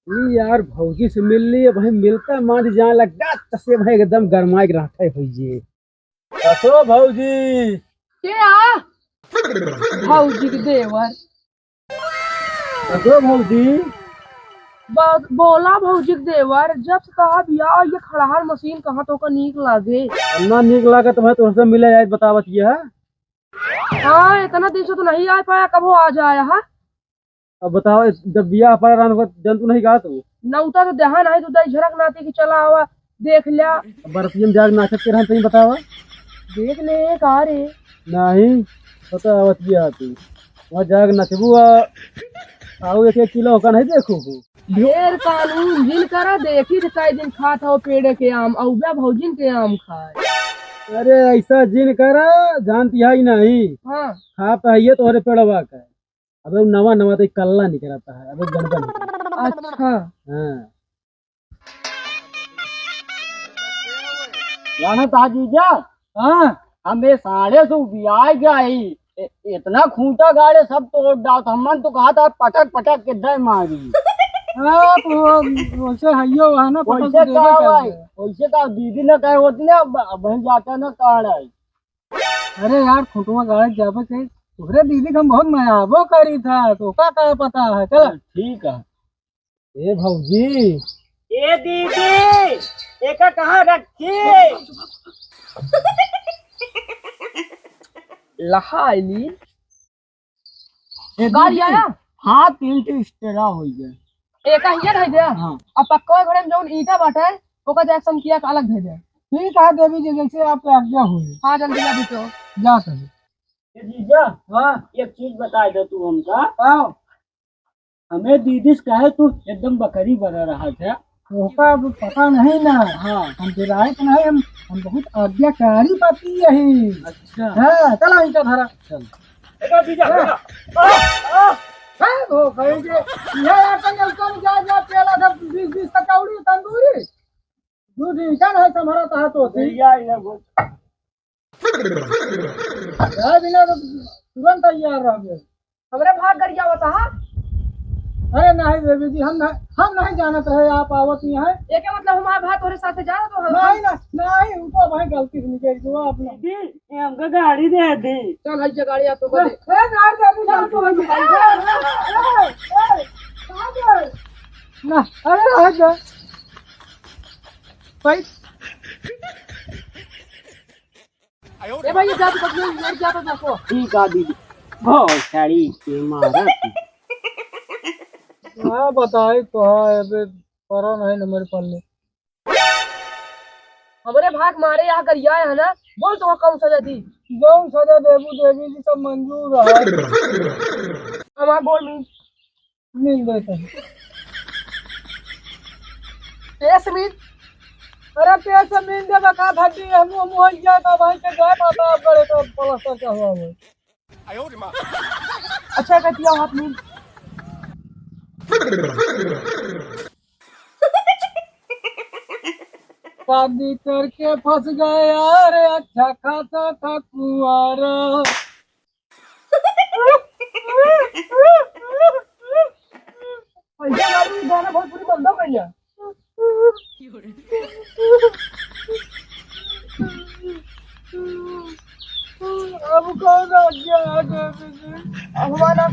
यार भौजी से मिल ली भाई, मिलता मान जाने लगा तसे भाई एकदम गरमाई रहा है जी। कसो भौजी। क्या भौजी के देवर कसो भौजी। बोला भौजी के देवर जब से कहा बिया ये खड़हार मशीन कहाँ तो का नीक लागे। अन्ना निक लागत भाई, तुमसे मिले जाए बतावत ये है। हाँ इतना दिन से तो नहीं आ पाया, कब वो आ जाया है। अब बताओ, जब बिया पर जंतु नहीं गा तो नौता तो दहन है, तो दई झरक नाती की चला हुआ देख लिया। बर्फियम जाग नाचत के रहन तई बतावा। देख ले कहा रे। नहीं पता आवत बिया तू वहाँ जाग नचबू आओ एक एक किलो का नहीं देखो हो। ढेर कानून जिन करा देखी तो कई दिन खाता हो पेड़ के आम औबा भौजिन के आम खाए। अरे ऐसा जिन करा जानती है ही नहीं। हाँ खा पाइए तो पेड़वा का है। अबे नवा नवा तो कल्ला निकलता है, अबे गड़बड़ निकलता अच्छा। है। हाँ जाना था जीजा। हाँ हमें साढ़े सौ ब्याज गई। इतना खूंटा गाड़े सब तोड़ डाल, हमन तो कहा था पटक पटक के दे मारी। हाँ, तो वैसे हइयो है ना, पटल वैसे तो देबे कहा कर भाई, दे। वैसे कहा दीदी ने कहे होती ना बहन जाता ना कहा है। अरे यार खुटवा गाड़े जाबे के तोहरे दीदी का हम बहुत मयाबो करी था, तो का पता है। चल ठीक है। ए भौजी। ए दीदी एक कहाँ रखी? लहाइली ए गाड़ी दीदी, आया। हाँ 3 स्टेरा हो गया। एक ही है दे। हाँ अब पक्का घरे में जौन ईटा बाटे ओका जैक्सन किया का अलग भेजे। ठीक है देवी जी, जैसे आपके आज्ञा हुई। हाँ जल्दी जा तो। जा कर। ए जीजा, हाँ एक चीज बता दे तू हमका। आओ। हमें दीदी से कहे तू एकदम बकरी बना रहा था। ओका अब पता नहीं ना। हाँ हम विधायक नहीं, हम बहुत आज्ञाकारी पति यही। अच्छा। हाँ चलो इनका धरा। चल जीजा हो कहेंगे ये अपन उसका जा जा पेला सब 20 का कौड़ी तंदूरी दूध इंसान है तुम्हारा कहा तो जा बिना तो तुरंत तैयार रह गए। हमरे भाग गरिया बता। अरे नहीं देवी जी, हम नहीं जानते है आप आवत ही हैं। एक मतलब हमारे भाई तोरे साथे जा तो नहीं ना नहीं, उनको भाई गलती से निकल गया अपना। दीदी हमका गाड़ी दे दे। चल हई गाड़ी आ तो ए नहीं देवी जी, तो ना अरे रह जा भाई। ए भाई ये जा तो बदले लड़ जा तो देखो। ठीक है दीदी, बहुत सारी के मारा थी। हाँ बताई तो है, अबे परा नहीं न मेरे पल्ले। हमरे भाग मारे यहाँ गरिया है ना, बोल तो कौन सजा दी। जो सजा देवी देवी जी सब मंजूर है। हमारा गोल में मिल देते हैं। ए समीर अरे पैसे मिल जाएगा का भट्टी हम मुहैया का भाई के जाए माता आप करे तो प्लास्टर का हुआ है। अच्छा कहती हाथ में। शादी करके फंस गए यार, अच्छा खासा था कुआरा। ऐसा गाड़ी गाना बहुत पूरी बंद हो गई है। अब कौन आ गया है देवी जी? अब हमारा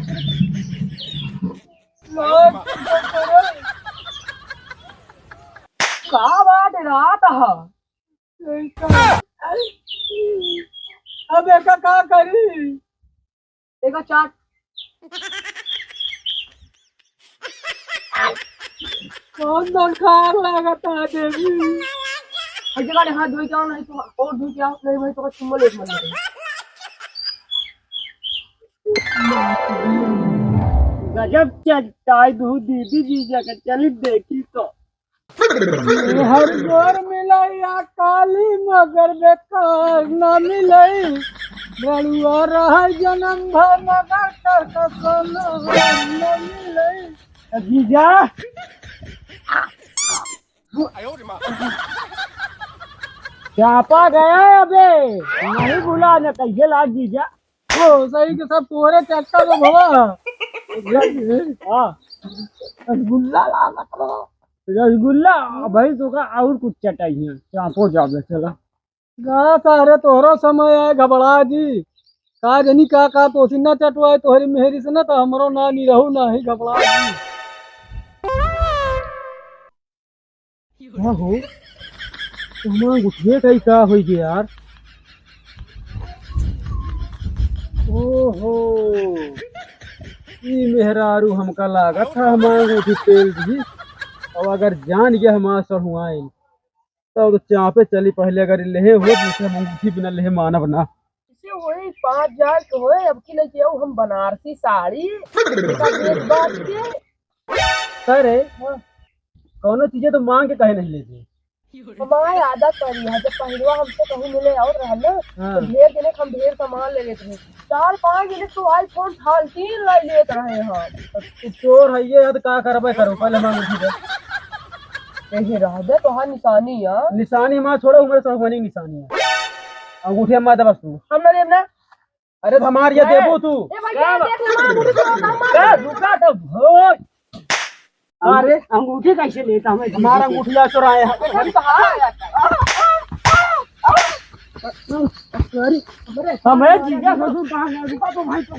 लाइट बंद करे। कहाँ बात रात है। अब एक का करी। देखो चाट कौन दरकार लगता है देवी। ऐसे गाड़ी हाथ धोई के आओ नहीं तो और धोई के आओ नहीं भाई तो चुम्बल एक मन गजब चाय दूध दीदी जी जगह चली देखी तो। हर गोर मिला या काली मगर बेकार न मिले। बड़ुआ रहा जन्म भर मगर कर कसम न मिले। जीजा चापा गया अबे, नहीं भूला न कैसे लाग जीजा। ओ सही के सब तोरे ट्रैक्टर में भवा। हाँ रसगुल्ला ला रसगुल्ला भाई तो का और कुछ चटाइए चापो जावे चला गा सारे तोहरो समय है घबरा जी का जनी का तो सिन्ना चटवाए तोहरी मेहरी से ना तो हमरो ना नी रहू ना ही घबरा जी हाँ हो तुम उठिए कहीं का होई गे यार ओहो ई मेहरारू हमका लागत था हमारे उठी तेल दी और अगर जान गया हमारा सहुआइन तब तो चापे चली पहले अगर लेहे हो दूसरे हम अंगूठी बिना लेहे मानव ना इसे वही 5,000 के होए अब की लेके आओ हम बनारसी साड़ी का रेट बात के। अरे कौनो चीजें तो मांग के कहे नहीं लेते हमारे आदत पड़ी है जब पहलवा हमसे कहीं मिले और रहना हाँ। तो ढेर दिन हम ढेर सामान ले लेते हैं 4-5 दिन तो आईफोन 3 ले लेते रहे हम। तू चोर है ये तो का करबे करो पहले हम अंगूठी दे यही रह दे तो हाँ निशानी है निशानी हमारा छोड़ो उम्र सहुआनी की निशानी है अंगूठी हमारा दे बस तू हम ना लेना। अरे तो हमार ये देबो तू ए भैया देख ले मां मुझे तो रुका तो भोज अरे अंगूठी कैसे लेता हमें हमारा अंगूठिया चुराए हैं हम कहां हमें जीजा ससुर कहाँ गए रुका तो भाई तो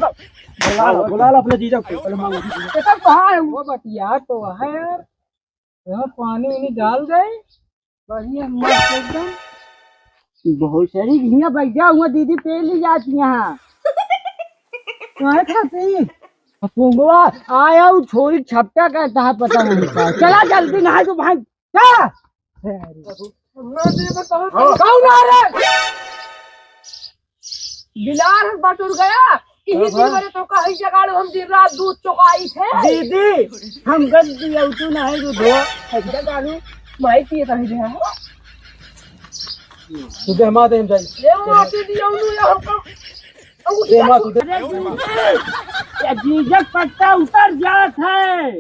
बुला लो अपने जीजा को पहले मांगो ये सब कहां है वो बतिया तो है यार यहाँ पानी उनी डाल गए बढ़िया मस्त एकदम बहुत सारी घिया बैठा हुआ दीदी पे ली जाती यहाँ कहाँ खाते पुंगवा आया वो छोरी छपटा कहता है पता नहीं क्या चला जल्दी नहा तो भाई क्या कौन आ रहा है बिलार बटुर गया इसी दिन मेरे तो कहीं जगह हम दिन रात दूध चुकाई थे दीदी हम गलती है तू नहीं तो धो ऐसा डालू माई पिए कहीं गया तुझे हमा दे जाई ले वो आके दिया उन्होंने हमको दे हमा तुझे ये जीजक पट्टा उतर जात है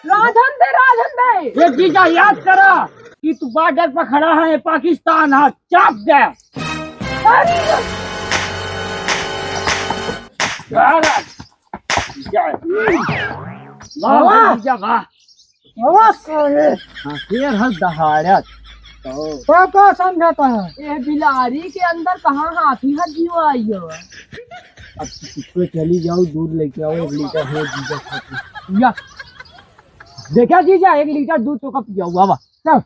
राजन दे ये जीजा याद करा कि तू बॉर्डर पर खड़ा है पाकिस्तान है चाप दे का समझाता है ये बिलारी के अंदर कहाँ हाथी है जीव आई है अब तो चली जाओ दूध लेके आओ 1 लीटर है जीजा खाती या देखा जीजा 1 लीटर दूध तो कब पिया हुआ चल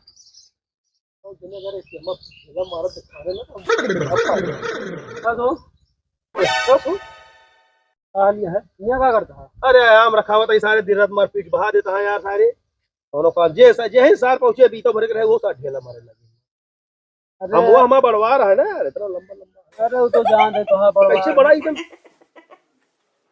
क्या करता है अरे आम रखा हुआ था ये सारे दिन रात मार पीट बहा देता है यार सारे दोनों का जे सार पहुंचे बीतो भरे के रहे वो सा ढेला मारे लगे हम वो हमारा बढ़वा रहा है ना यार इतना लंबा लंबा अरे वो तो जान दे तो हाँ कैसे बड़ा एकदम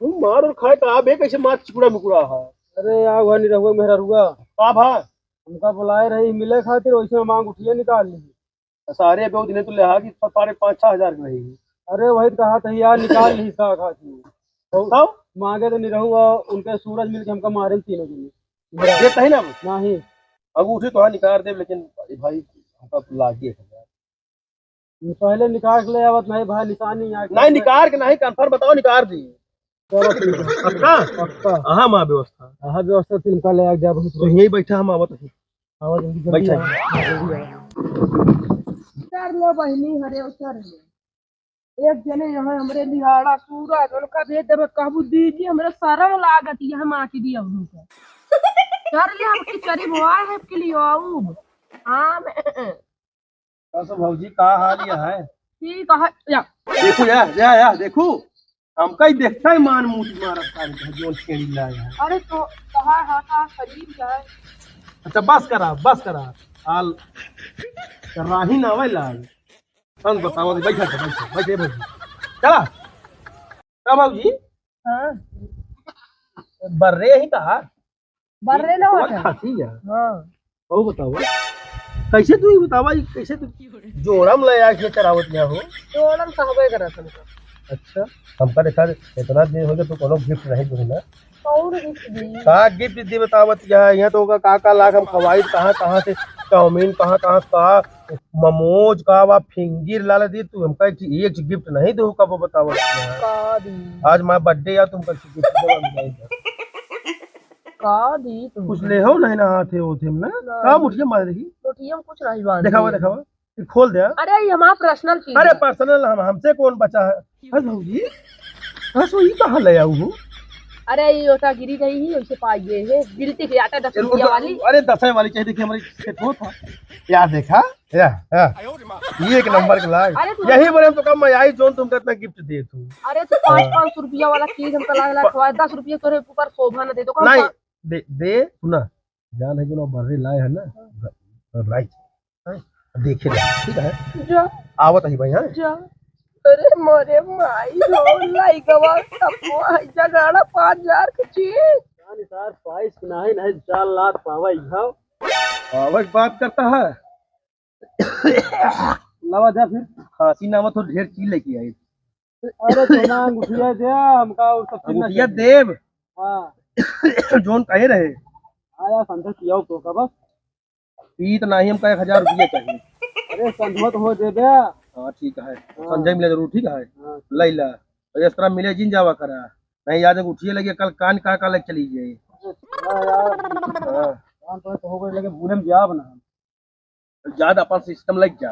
तुम मार और खाए का बे कैसे मार चिकुड़ा मुकुड़ा है अरे यार हुआ नहीं रहुआ मेहरा रुआ का भा हमका बुलाए रही मिले खातिर वैसे मांग उठिए निकाल ली सारे बहुत दिन तो ले आ कि 5,500 हजार की रहेगी अरे वही तो कहा था यार निकाल ली का खाती तब मांगे तो नहीं रहूंगा उनके सूरज मिल के हमका मारे तीनों दिन ये तही ना नहीं अंगूठी तो हाँ निकाल दे लेकिन भाई हमका लागे पहले निकाल ले आवत नहीं भाई निशानी यहाँ नहीं निकाल के नहीं कंफर्म बताओ निकाल दी चलो ठीक है पक्का पक्का हाँ माँ व्यवस्था हाँ व्यवस्था तिनका ले आके जा बहुत तो यही बैठा हम आवत ही आवाज जल्दी बैठा जल्दी आओ। उतर लो बहनी हरे उतर लो एक जने यहाँ हमरे लिहाड़ा पूरा उनका भेज देवे कहबू दीदी हमरे शर्म लागत ये हम आके दिया उनका कर ले हम की चरी बुआ है के लिए आऊ हां तो भौजी का हाल यह है ठीक है या देखो या देखो हमका ही देखता है मान मुंह मारता है जोन छेड़ी लाया है अरे तो कहा हाथा शरीर जाए अच्छा बस करा हाल कराही ना वही लाल हम बताओ बैठा बैठे भौजी चला का भौजी हां बर्रे ही कहा बर्रे ना होता खाती है हां वो बताओ कैसे तू ही बतावा कैसे तू जोड़म ले आके चरावत यहाँ हो तोड़म कहबे करत हमको अच्छा हमका देखा इतना दिन हो गया तो कोनो गिफ्ट नहीं दूँ ना और गिफ्ट दी का गिफ्ट दी बतावत यहाँ तो होगा का लाख हम खवाई कहाँ से चाउमीन कहाँ का ममोज का वा फिंगर लाला दी तू हमका एक गिफ्ट नहीं दो का वो बतावत का दी आज माँ बर्थडे या तुम गिफ्ट का दी तुम कुछ ले हो नहीं ना हाथे होते में ना काम उठिए मार देखी रोटी हम कुछ नहीं बांध दिखावा दिखावा ये खोल दे अरे ये हमारा पर्सनल चीज अरे है। पर्सनल हमसे कौन बचा है अरे भौजी बस वही कहाँ ले आऊ हूँ अरे ये ओटा गिरी रही ही वैसे पाइए है गिरती के आता 10 रुपया वाली अरे 10 वाली चाहिए देखिए हमारी सेट हो था यार देखा या ये एक नंबर का लाग अरे तू यही बोले हम तो कम मैं आई जोन तुमको इतना गिफ्ट दे तू अरे तो 500 रुपया वाला चीज हमको लग रहा है 10 रुपया तोरे ऊपर शोभा न दे तो कम नहीं दे दे सुना जान है जो ना बर्रे लाए है ना राइट देखे ठीक है जा आवत ही भाई हाँ जा अरे मोरे माई रो लाई गवा तपो जगाड़ा 5000 की चीज जान सर 22 नहीं नहीं 4 लाख पावा इहाव आवक बात करता है लवा जा फिर खांसी नाम तो ढेर चीज लेके आई अरे सोना अंगूठिया दे हमका और सब चीज ना अंगूठिया देव हां जोन कहे रहे आया संदेश किया तो का बस पीत नहीं हमका 1000 रुपया चाहिए अरे संधवत हो देबे हाँ ठीक है संजय मिले जरूर ठीक है हाँ। लैला और इस तरह मिले जिन जावा करा नहीं याद उठिए लगे कल कान का लग चली जाए यार हाँ काम तो हो गए लेकिन भूले में जाब ना ज्यादा अपन सिस्टम लग जा